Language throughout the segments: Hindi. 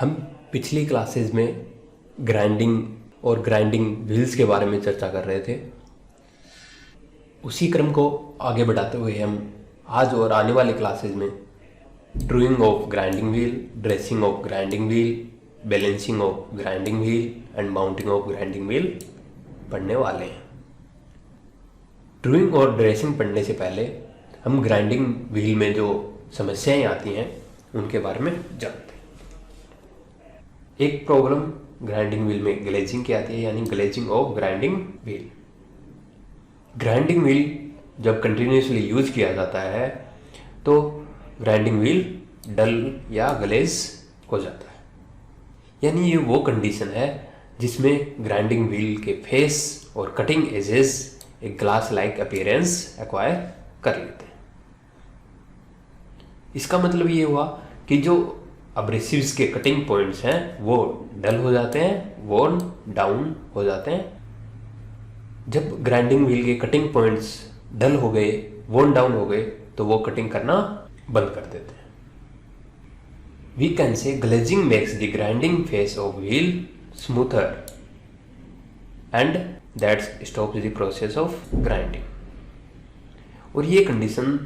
हम पिछली क्लासेस में ग्राइंडिंग और ग्राइंडिंग व्हील्स के बारे में चर्चा कर रहे थे। उसी क्रम को आगे बढ़ाते हुए हम आज और आने वाले क्लासेस में drying of grinding wheel, dressing of grinding wheel, balancing of grinding wheel and mounting of grinding wheel पढ़ने वाले हैं। ड्राइंग और ड्रेसिंग पढ़ने से पहले हम ग्राइंडिंग व्हील में जो समस्याएं आती हैं उनके बारे में जानते हैं। एक प्रॉब्लम ग्राइंडिंग व्हील में ग्लेजिंग की आती है, यानी glazing of grinding wheel. Grinding wheel जब कंटिन्यूसली यूज किया जाता है तो ग्राइंडिंग व्हील डल या ग्लेज हो जाता है, यानी ये वो कंडीशन है जिसमें ग्राइंडिंग व्हील के फेस और कटिंग एजेस एक ग्लास लाइक अपीयरेंस एक्वायर कर लेते हैं। इसका मतलब ये हुआ कि जो अब्रेसिव्स के कटिंग पॉइंट्स हैं वो डल हो जाते हैं, वोर्न डाउन हो जाते हैं। जब ग्राइंडिंग व्हील के कटिंग पॉइंट्स डल हो गए, वोर्न डाउन हो गए, तो वो कटिंग करना बंद कर देते हैं। We can say glazing makes the grinding face of wheel smoother and that stops the process of grinding. और ये कंडीशन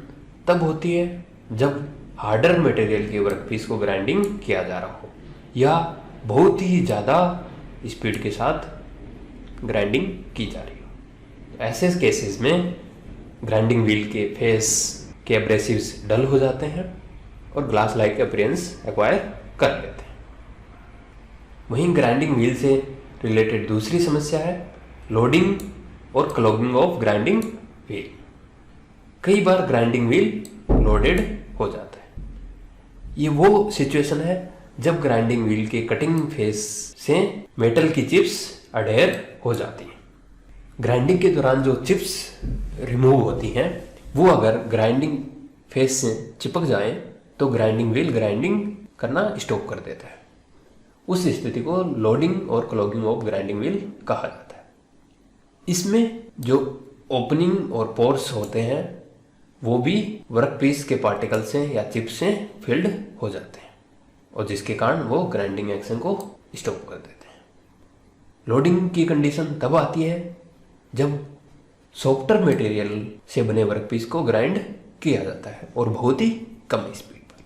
तब होती है जब हार्डर मटेरियल के वर्कपीस को ग्राइंडिंग किया जा रहा हो या बहुत ही ज़्यादा स्पीड के साथ ग्राइंडिंग की जा रही हो। ऐसे केसेस में ग्राइंडिंग व्हील के फेस के एब्रेसिव्स डल हो जाते हैं और ग्लास लाइक अपीयरेंस एक्वायर कर लेते हैं। वहीं ग्राइंडिंग व्हील से रिलेटेड दूसरी समस्या है लोडिंग और क्लॉगिंग ऑफ ग्राइंडिंग व्हील। कई बार ग्राइंडिंग व्हील लोडेड हो जाता है। ये वो सिचुएशन है जब ग्राइंडिंग व्हील के कटिंग फेस से मेटल की चिप्स अडेयर हो जाती हैं। ग्राइंडिंग के दौरान जो चिप्स रिमूव होती हैं वो अगर ग्राइंडिंग फेस से चिपक जाएं तो ग्राइंडिंग व्हील ग्राइंडिंग करना स्टॉप कर देता है। उस स्थिति को लोडिंग और क्लॉगिंग ऑफ ग्राइंडिंग व्हील कहा जाता है। इसमें जो ओपनिंग और पोर्स होते हैं वो भी वर्कपीस के पार्टिकल से या चिप से फिल्ड हो जाते हैं और जिसके कारण वो ग्राइंडिंग एक्शन को स्टॉप कर देते हैं। लोडिंग की कंडीशन तब आती है जब सॉफ्टर मटेरियल से बने वर्कपीस को ग्राइंड किया जाता है और बहुत ही कम स्पीड पर।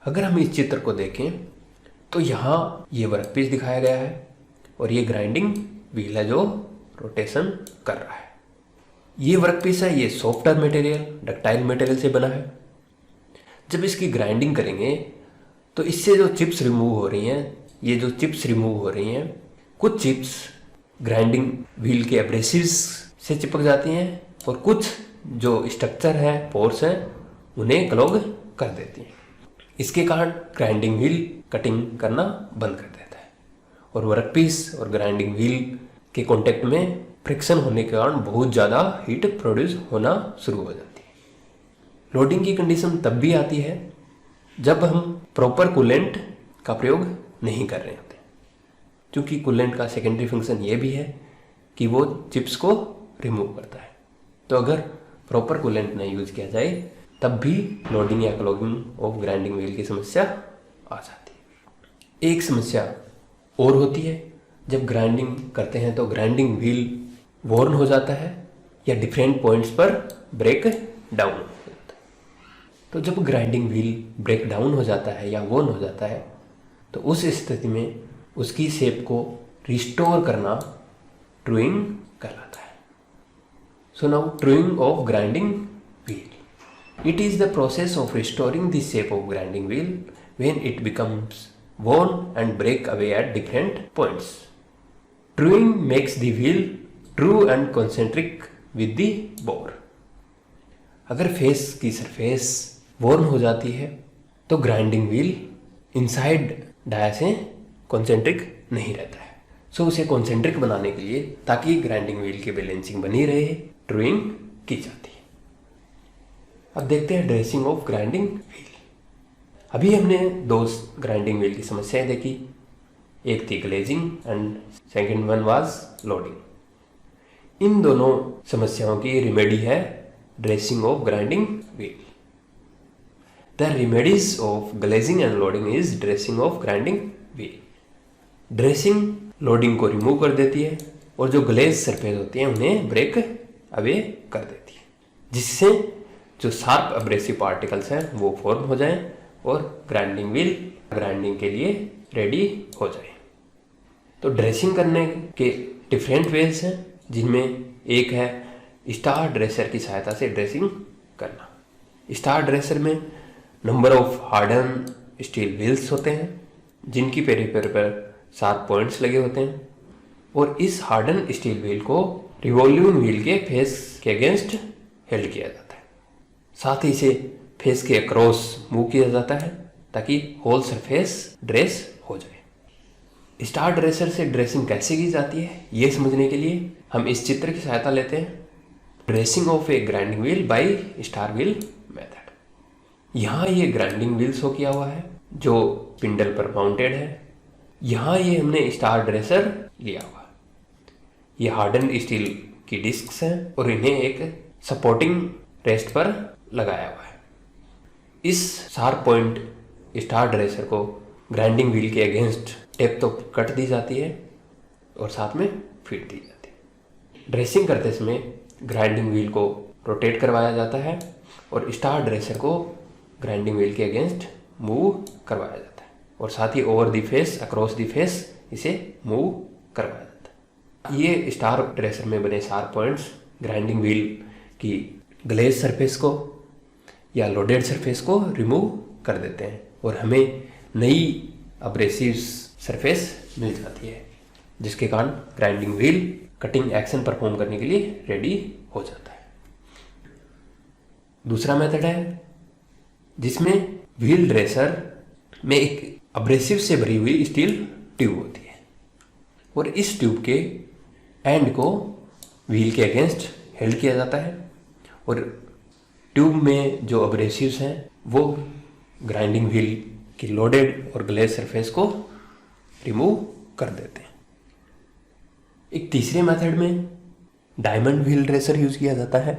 अगर हम इस चित्र को देखें तो यहाँ ये वर्कपीस दिखाया गया है और ये ग्राइंडिंग व्हील है जो रोटेशन कर रहा है। ये वर्कपीस है, ये सॉफ्टर मटेरियल डक्टाइल मटेरियल से बना है। जब इसकी ग्राइंडिंग करेंगे तो इससे जो चिप्स रिमूव हो रही हैं, ये जो चिप्स रिमूव हो रही हैं, कुछ चिप्स ग्राइंडिंग व्हील के एब्रेसिव्स से चिपक जाती हैं और कुछ जो स्ट्रक्चर है, पोर्स हैं, उन्हें क्लॉग कर देती हैं। इसके कारण ग्राइंडिंग व्हील कटिंग करना बंद कर देता है और वर्कपीस और ग्राइंडिंग व्हील के कॉन्टेक्ट में फ्रिक्शन होने के कारण बहुत ज़्यादा हीट प्रोड्यूस होना शुरू हो जाती है। लोडिंग की कंडीशन तब भी आती है जब हम प्रॉपर कूलेंट का प्रयोग नहीं कर रहे होते, क्योंकि कूलेंट का सेकेंडरी फंक्शन ये भी है कि वो चिप्स को रिमूव करता है। तो अगर प्रॉपर कूलेंट नहीं यूज किया जाए तब भी लोडिंग या क्लॉगिंग ऑफ ग्राइंडिंग व्हील की समस्या आ जाती है। एक समस्या और होती है जब ग्राइंडिंग करते हैं तो ग्राइंडिंग व्हील वॉर्न हो जाता है या डिफरेंट पॉइंट्स पर ब्रेक डाउन हो जाता है। तो जब ग्राइंडिंग व्हील ब्रेक डाउन हो जाता है या वॉर्न हो जाता है तो उस स्थिति में उसकी शेप को रिस्टोर करना ट्रूइंग कहलाता है। So now truing of grinding wheel, it is the process of restoring the shape of grinding wheel when it becomes worn and break away at different points. Truing makes the wheel true and concentric with the bore. अगर फेस की सरफेस वॉर्न हो जाती है तो ग्राइंडिंग व्हील इनसाइड डाया से कॉन्सेंट्रिक नहीं रहता है। सो उसे कॉन्सेंट्रिक बनाने के लिए, ताकि ग्राइंडिंग व्हील की बैलेंसिंग बनी रहे, ट्रूइंग की जाती है। अब देखते हैं ड्रेसिंग ऑफ ग्राइंडिंग व्हील। अभी हमने दो ग्राइंडिंग व्हील की समस्याएं देखी, एक थी glazing and second one was loading. इन दोनों समस्याओं की रिमेडी है dressing of grinding wheel. The remedies of glazing and loading is dressing of grinding wheel. Dressing loading को रिमूव कर देती है और जो ग्लेज सरफेस होती है उन्हें ब्रेक अवे कर देती है, जिससे जो शार्प अब्रेसिव पार्टिकल्स हैं वो फॉर्म हो जाएं और ग्राइंडिंग व्हील ग्राइंडिंग के लिए रेडी हो जाए। तो ड्रेसिंग करने के डिफरेंट वेज हैं, जिनमें एक है स्टार ड्रेसर की सहायता से ड्रेसिंग करना। स्टार ड्रेसर में number of harden steel wheels होते हैं जिनकी पेरिफेर पर शार्प पॉइंट्स लगे होते हैं, और इस हार्डन स्टील व्हील को रिवॉल्यूम व्हील के फेस के अगेंस्ट हेल्ड किया जाता है। साथ ही इसे फेस के अक्रॉस मूव किया जाता है ताकि होल सरफेस ड्रेस हो जाए। स्टार ड्रेसर से ड्रेसिंग कैसे की जाती है ये समझने के लिए हम इस चित्र की सहायता लेते हैं। Dressing of A grinding wheel by star wheel method. यहाँ ये ग्राइंडिंग व्हील शो किया हुआ है जो स्पिंडल पर माउंटेड है। यहाँ ये हमने स्टार ड्रेसर लिया हुआ। ये हार्डन स्टील की डिस्क्स हैं और इन्हें एक सपोर्टिंग रेस्ट पर लगाया हुआ है। इस शार्प पॉइंट स्टार ड्रेसर को ग्राइंडिंग व्हील के अगेंस्ट टेप तो कट दी जाती है और साथ में फीड दी जाती है। ड्रेसिंग करते समय ग्राइंडिंग व्हील को रोटेट करवाया जाता है और स्टार ड्रेसर को ग्राइंडिंग व्हील के अगेंस्ट मूव करवाया जाता है और साथ ही over the face across the face इसे मूव करवाया जाता है। ये स्टार ड्रेसर में बने शार्प पॉइंट्स ग्राइंडिंग व्हील की ग्लेज सरफेस को या लोडेड सरफेस को रिमूव कर देते हैं और हमें नई अब्रेसिव सरफेस मिल जाती है, जिसके कारण grinding wheel cutting action perform करने के लिए रेडी हो जाता है। दूसरा मेथड है जिसमें व्हील ड्रेसर में एक अब्रेसिव से भरी हुई स्टील ट्यूब होती है और इस ट्यूब के एंड को व्हील के अगेंस्ट हेल्ड किया जाता है और ट्यूब में जो अब्रेसिव्स हैं वो ग्राइंडिंग व्हील की लोडेड और ग्लेज सरफेस को रिमूव कर देते हैं। एक तीसरे मेथड में डायमंड व्हील ड्रेसर यूज किया जाता है,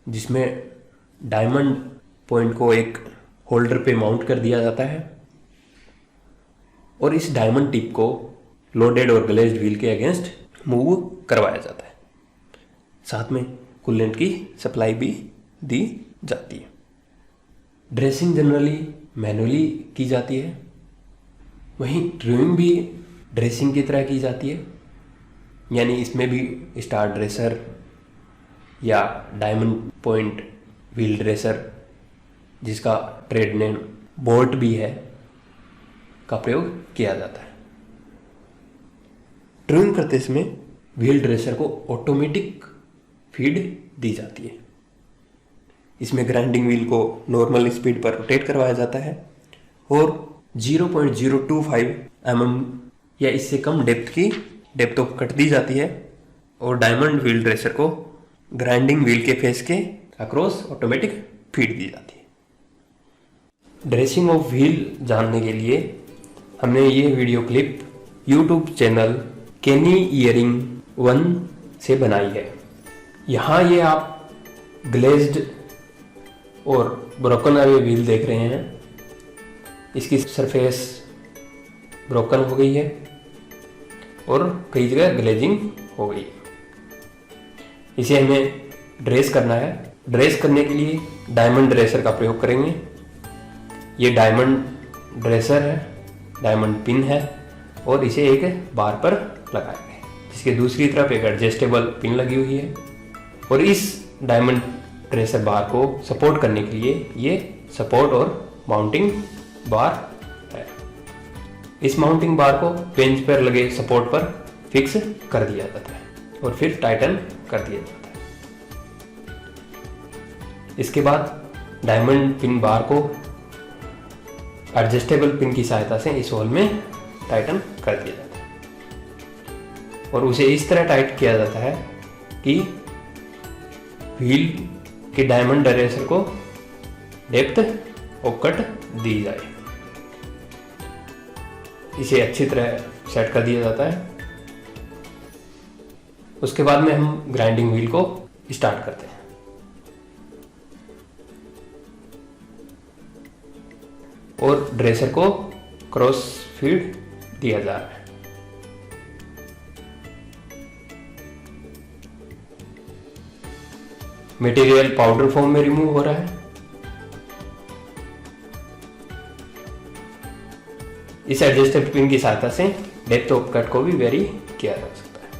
जिसमें डायमंड पॉइंट को एक होल्डर पे माउंट कर दिया जाता है और इस डायमंड टिप को लोडेड और ग्लेज्ड व्हील के अगेंस्ट मूव करवाया जाता है। साथ में कूलेंट की सप्लाई भी दी जाती है। ड्रेसिंग जनरली मैनुअली की जाती है, वहीं ट्रिमिंग भी ड्रेसिंग की तरह की जाती है, यानी इसमें भी स्टार ड्रेसर या डायमंड पॉइंट व्हील ड्रेसर, जिसका ट्रेड नेम बोल्ट भी है, का प्रयोग किया जाता है। ट्रिमिंग करते समय व्हील ड्रेसर को ऑटोमेटिक फीड दी जाती है। इसमें ग्राइंडिंग व्हील को नॉर्मल स्पीड पर रोटेट करवाया जाता है और 0.025 mm या इससे कम डेप्थ ऑफ कट दी जाती है और डायमंड व्हील ड्रेसर को ग्राइंडिंग व्हील के फेस के अक्रॉस ऑटोमेटिक फीड दी जाती है। ड्रेसिंग ऑफ व्हील जानने के लिए हमने ये वीडियो क्लिप YouTube चैनल केनी ईयरिंग 1 से बनाई है। यहाँ ये आप ग्लेज्ड और ब्रोकन अवे व्हील देख रहे हैं। इसकी सरफेस ब्रोकन हो गई है और कई जगह ग्लेजिंग हो गई है। इसे हमें ड्रेस करना है। ड्रेस करने के लिए डायमंड ड्रेसर का प्रयोग करेंगे। ये डायमंड ड्रेसर है, डायमंड पिन है और इसे एक बार पर लगाया गया है, जिसके दूसरी तरफ एक एडजस्टेबल पिन लगी हुई है और इस डायमंड ड्रेसर बार को सपोर्ट करने के लिए ये सपोर्ट और माउंटिंग बार है। इस माउंटिंग बार को बेंच पर लगे सपोर्ट पर फिक्स कर दिया जाता है और फिर टाइटन कर दिया जाता है। इसके बाद डायमंड पिन बार को एडजस्टेबल पिन की सहायता से इस होल में टाइटन कर दिया जाता है और उसे इस तरह टाइट किया जाता है कि व्हील के डायमंड ड्रेसर को डेप्थ ऑफ कट दी जाए। इसे अच्छी तरह सेट कर दिया जाता है। उसके बाद में हम ग्राइंडिंग व्हील को स्टार्ट करते हैं। और ड्रेसर को क्रॉस फीड दिया जा रहा है। मटेरियल पाउडर फॉर्म में रिमूव हो रहा है। इस एडजस्टर पिन की सहायता से डेप्थ ऑफ कट को भी वेरी किया जा सकता है।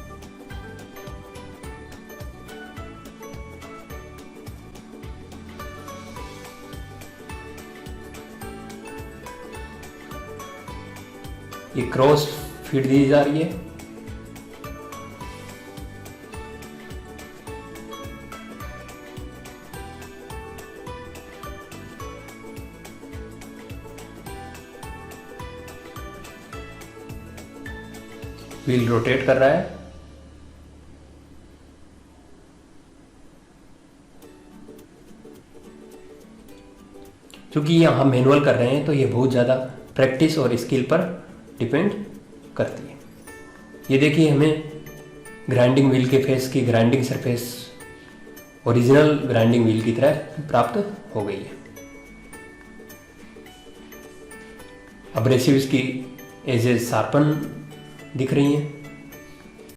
ये क्रॉस फीड दी जा रही है। व्हील रोटेट कर रहा है। क्योंकि यहां हम मैनुअल कर रहे हैं तो ये बहुत ज़्यादा प्रैक्टिस और स्किल पर डिपेंड करती है। ये देखिए हमें ग्राइंडिंग व्हील के फेस की grinding surface original grinding wheel की तरह प्राप्त हो गई है। अब्रेसिव्स की एजेस शार्पन दिख रही हैं।